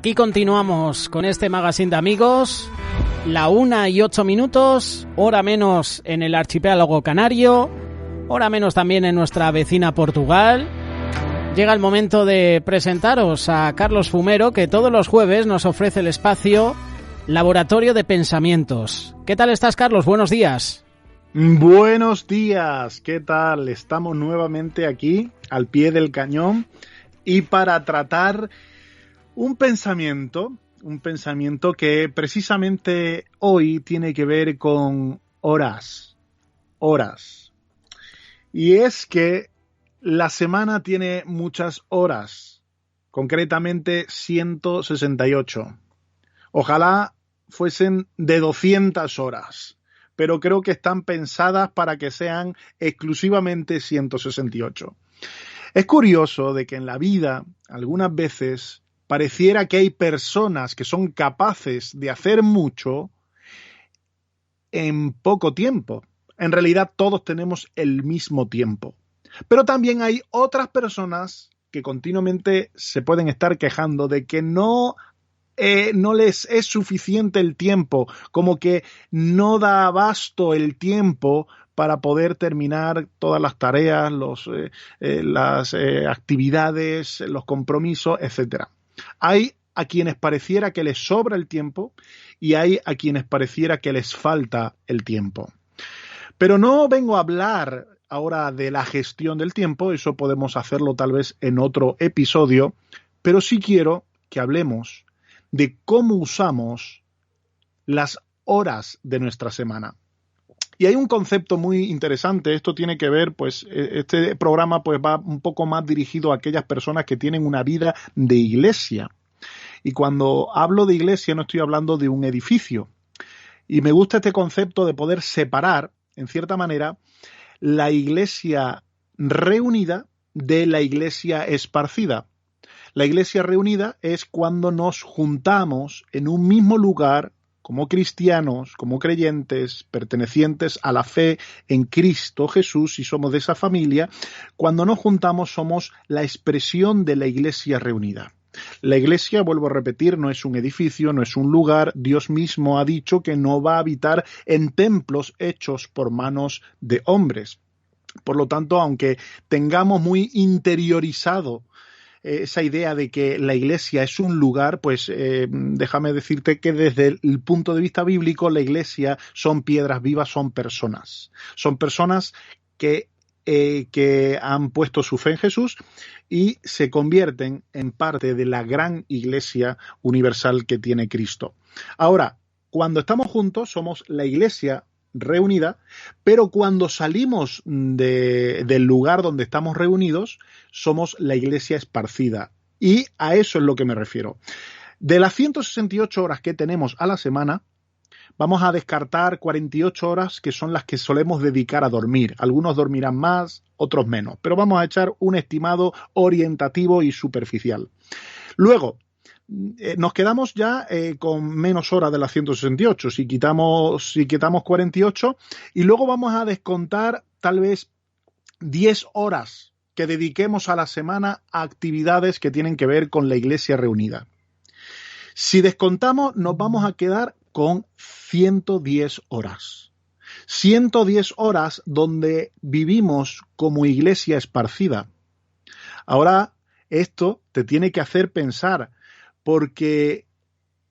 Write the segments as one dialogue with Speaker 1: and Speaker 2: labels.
Speaker 1: Aquí continuamos con este magazine de amigos, la 1:08, hora menos en el archipiélago canario, hora menos también en nuestra vecina Portugal. Llega el momento de presentaros a Carlos Fumero, que todos los jueves nos ofrece el espacio Laboratorio de Pensamientos. ¿Qué tal estás, Carlos? Buenos días.
Speaker 2: Buenos días, ¿qué tal? Estamos nuevamente aquí, al pie del cañón, y para tratar un pensamiento que precisamente hoy tiene que ver con horas. Y es que la semana tiene muchas horas, concretamente 168. Ojalá fuesen de 200 horas, pero creo que están pensadas para que sean exclusivamente 168. Es curioso de que en la vida, algunas veces, pareciera que hay personas que son capaces de hacer mucho en poco tiempo. En realidad todos tenemos el mismo tiempo. Pero también hay otras personas que continuamente se pueden estar quejando de que no les es suficiente el tiempo, como que no da abasto el tiempo para poder terminar todas las tareas, las actividades, los compromisos, etcétera. Hay a quienes pareciera que les sobra el tiempo y hay a quienes pareciera que les falta el tiempo. Pero no vengo a hablar ahora de la gestión del tiempo, eso podemos hacerlo tal vez en otro episodio, pero sí quiero que hablemos de cómo usamos las horas de nuestra semana. Y hay un concepto muy interesante, esto tiene que ver, pues, este programa pues va un poco más dirigido a aquellas personas que tienen una vida de iglesia. Y cuando hablo de iglesia no estoy hablando de un edificio. Y me gusta este concepto de poder separar, en cierta manera, la iglesia reunida de la iglesia esparcida. La iglesia reunida es cuando nos juntamos en un mismo lugar como cristianos, como creyentes, pertenecientes a la fe en Cristo Jesús y somos de esa familia. Cuando nos juntamos somos la expresión de la iglesia reunida. La iglesia, vuelvo a repetir, no es un edificio, no es un lugar. Dios mismo ha dicho que no va a habitar en templos hechos por manos de hombres. Por lo tanto, aunque tengamos muy interiorizado esa idea de que la iglesia es un lugar, pues déjame decirte que desde el punto de vista bíblico la iglesia son piedras vivas, son personas. Son personas que han puesto su fe en Jesús y se convierten en parte de la gran iglesia universal que tiene Cristo. Ahora, cuando estamos juntos somos la iglesia reunida, pero cuando salimos del lugar donde estamos reunidos, somos la iglesia esparcida. Y a eso es lo que me refiero. De las 168 horas que tenemos a la semana, vamos a descartar 48 horas que son las que solemos dedicar a dormir. Algunos dormirán más, otros menos, pero vamos a echar un estimado orientativo y superficial. Luego, nos quedamos ya con menos horas de las 168, si quitamos 48, y luego vamos a descontar tal vez 10 horas que dediquemos a la semana a actividades que tienen que ver con la iglesia reunida. Si descontamos, nos vamos a quedar con 110 horas. 110 horas donde vivimos como iglesia esparcida. Ahora, esto te tiene que hacer pensar, porque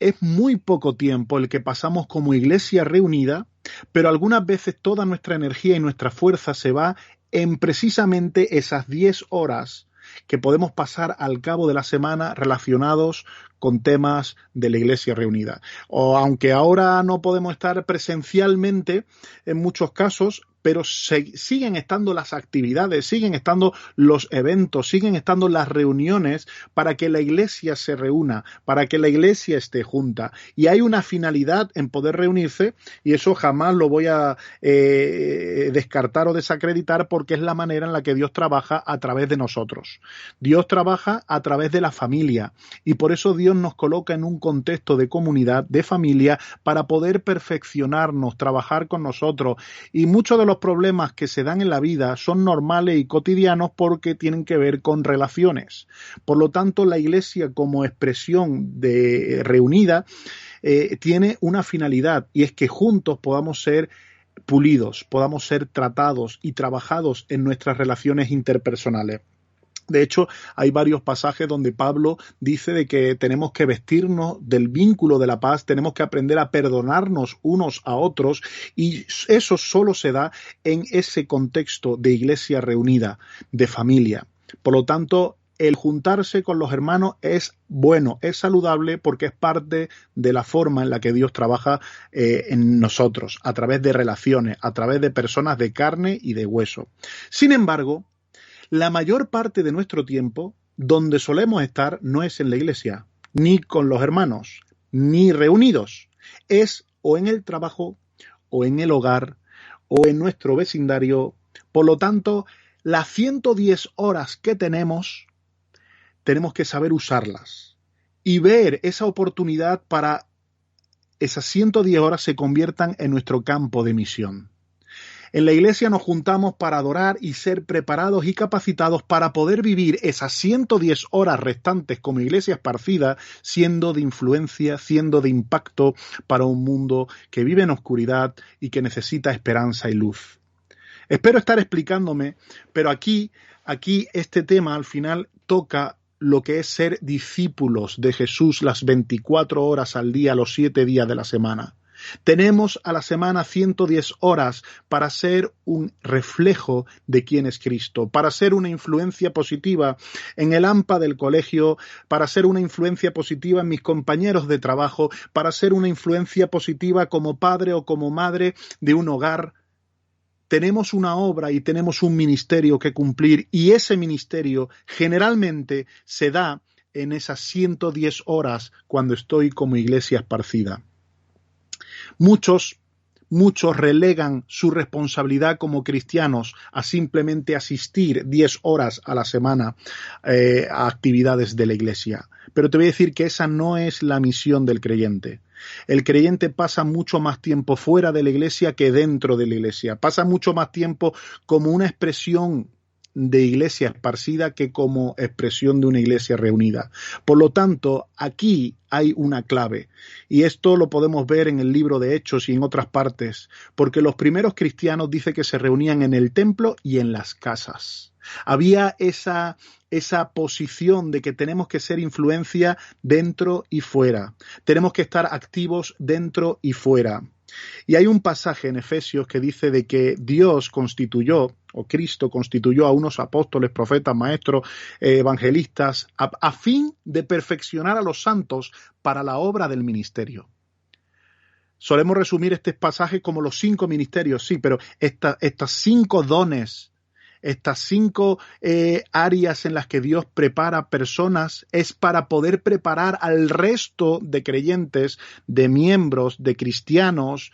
Speaker 2: es muy poco tiempo el que pasamos como iglesia reunida, pero algunas veces toda nuestra energía y nuestra fuerza se va en precisamente esas 10 horas que podemos pasar al cabo de la semana relacionados con temas de la iglesia reunida. O aunque ahora no podemos estar presencialmente en muchos casos, pero siguen estando las actividades, siguen estando los eventos, siguen estando las reuniones para que la iglesia se reúna, para que la iglesia esté junta. Y hay una finalidad en poder reunirse y eso jamás lo voy a descartar o desacreditar porque es la manera en la que Dios trabaja a través de nosotros. Dios trabaja a través de la familia y por eso Dios nos coloca en un contexto de comunidad, de familia, para poder perfeccionarnos, trabajar con nosotros. Y muchos de los problemas que se dan en la vida son normales y cotidianos porque tienen que ver con relaciones. Por lo tanto, la Iglesia como expresión de reunida tiene una finalidad, y es que juntos podamos ser pulidos, podamos ser tratados y trabajados en nuestras relaciones interpersonales. De hecho, hay varios pasajes donde Pablo dice de que tenemos que vestirnos del vínculo de la paz, tenemos que aprender a perdonarnos unos a otros, y eso solo se da en ese contexto de iglesia reunida, de familia. Por lo tanto, el juntarse con los hermanos es bueno, es saludable, porque es parte de la forma en la que Dios trabaja en nosotros, a través de relaciones, a través de personas de carne y de hueso. Sin embargo, la mayor parte de nuestro tiempo, donde solemos estar, no es en la iglesia, ni con los hermanos, ni reunidos. Es o en el trabajo, o en el hogar, o en nuestro vecindario. Por lo tanto, las 110 horas que tenemos que saber usarlas y ver esa oportunidad para esas 110 horas se conviertan en nuestro campo de misión. En la iglesia nos juntamos para adorar y ser preparados y capacitados para poder vivir esas 110 horas restantes como iglesia esparcida, siendo de influencia, siendo de impacto para un mundo que vive en oscuridad y que necesita esperanza y luz. Espero estar explicándome, pero aquí este tema al final toca lo que es ser discípulos de Jesús las 24 horas al día, los 7 días de la semana. Tenemos a la semana 110 horas para ser un reflejo de quién es Cristo, para ser una influencia positiva en el AMPA del colegio, para ser una influencia positiva en mis compañeros de trabajo, para ser una influencia positiva como padre o como madre de un hogar. Tenemos una obra y tenemos un ministerio que cumplir, y ese ministerio generalmente se da en esas 110 horas cuando estoy como iglesia esparcida. Muchos relegan su responsabilidad como cristianos a simplemente asistir 10 horas a la semana a actividades de la iglesia. Pero te voy a decir que esa no es la misión del creyente. El creyente pasa mucho más tiempo fuera de la iglesia que dentro de la iglesia. Pasa mucho más tiempo como una expresión de iglesia esparcida que como expresión de una iglesia reunida. Por lo tanto, aquí hay una clave, y esto lo podemos ver en el libro de Hechos y en otras partes, porque los primeros cristianos dice que se reunían en el templo y en las casas. Había esa posición de que tenemos que ser influencia dentro y fuera. Tenemos que estar activos dentro y fuera. Y hay un pasaje en Efesios que dice de que Dios constituyó, o Cristo constituyó a unos apóstoles, profetas, maestros, evangelistas, a fin de perfeccionar a los santos para la obra del ministerio. Solemos resumir este pasaje como los 5 ministerios, sí, pero estas 5 dones, estas 5 áreas en las que Dios prepara personas es para poder preparar al resto de creyentes, de miembros, de cristianos,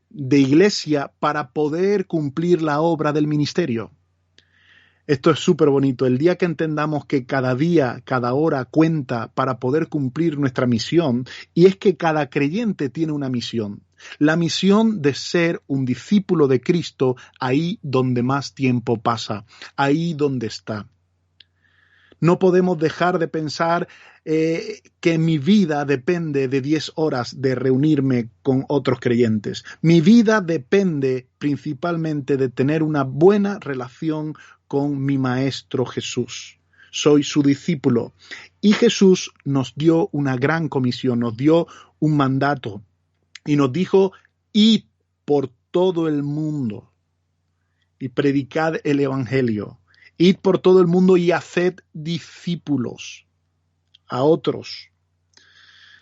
Speaker 2: de iglesia, para poder cumplir la obra del ministerio. Esto es súper bonito. El día que entendamos que cada día, cada hora cuenta para poder cumplir nuestra misión, y es que cada creyente tiene una misión. La misión de ser un discípulo de Cristo ahí donde más tiempo pasa, ahí donde está. No podemos dejar de pensar que mi vida depende de 10 horas de reunirme con otros creyentes. Mi vida depende principalmente de tener una buena relación con mi Maestro Jesús. Soy su discípulo. Y Jesús nos dio una gran comisión, nos dio un mandato y nos dijo: id por todo el mundo y predicad el Evangelio. Id por todo el mundo y haced discípulos a otros.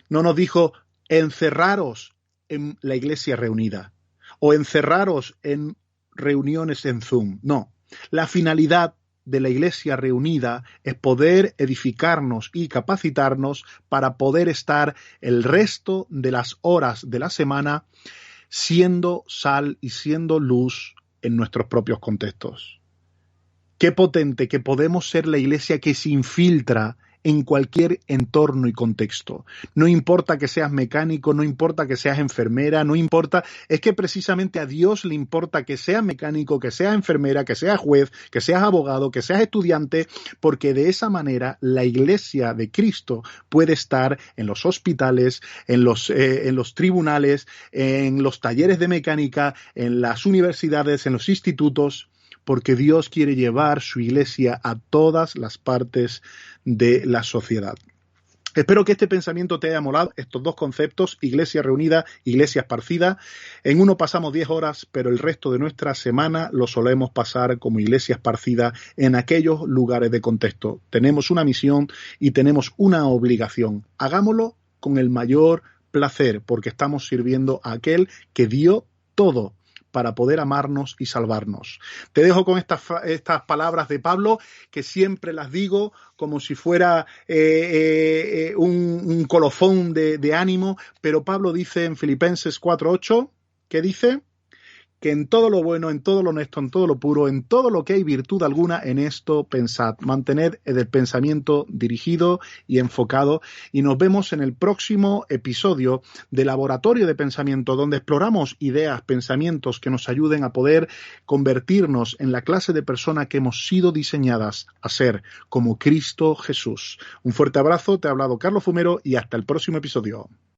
Speaker 2: No nos dijo encerraros en la iglesia reunida o encerraros en reuniones en Zoom. No, la finalidad de la iglesia reunida es poder edificarnos y capacitarnos para poder estar el resto de las horas de la semana siendo sal y siendo luz en nuestros propios contextos. Qué potente que podemos ser la iglesia que se infiltra en cualquier entorno y contexto. No importa que seas mecánico, no importa que seas enfermera, no importa, es que precisamente a Dios le importa que seas mecánico, que seas enfermera, que seas juez, que seas abogado, que seas estudiante, porque de esa manera la iglesia de Cristo puede estar en los hospitales, en los tribunales, en los talleres de mecánica, en las universidades, en los institutos, porque Dios quiere llevar su iglesia a todas las partes de la sociedad. Espero que este pensamiento te haya molado, estos dos conceptos, iglesia reunida, iglesia esparcida. En uno pasamos 10 horas, pero el resto de nuestra semana lo solemos pasar como iglesia esparcida en aquellos lugares de contexto. Tenemos una misión y tenemos una obligación. Hagámoslo con el mayor placer, porque estamos sirviendo a aquel que dio todo para poder amarnos y salvarnos. Te dejo con estas palabras de Pablo, que siempre las digo como si fuera un colofón de ánimo, pero Pablo dice en Filipenses 4:8, ¿qué dice? Que en todo lo bueno, en todo lo honesto, en todo lo puro, en todo lo que hay virtud alguna, en esto pensad. Mantened el pensamiento dirigido y enfocado. Y nos vemos en el próximo episodio de Laboratorio de Pensamiento, donde exploramos ideas, pensamientos que nos ayuden a poder convertirnos en la clase de persona que hemos sido diseñadas a ser, como Cristo Jesús. Un fuerte abrazo, te ha hablado Carlos Fumero y hasta el próximo episodio.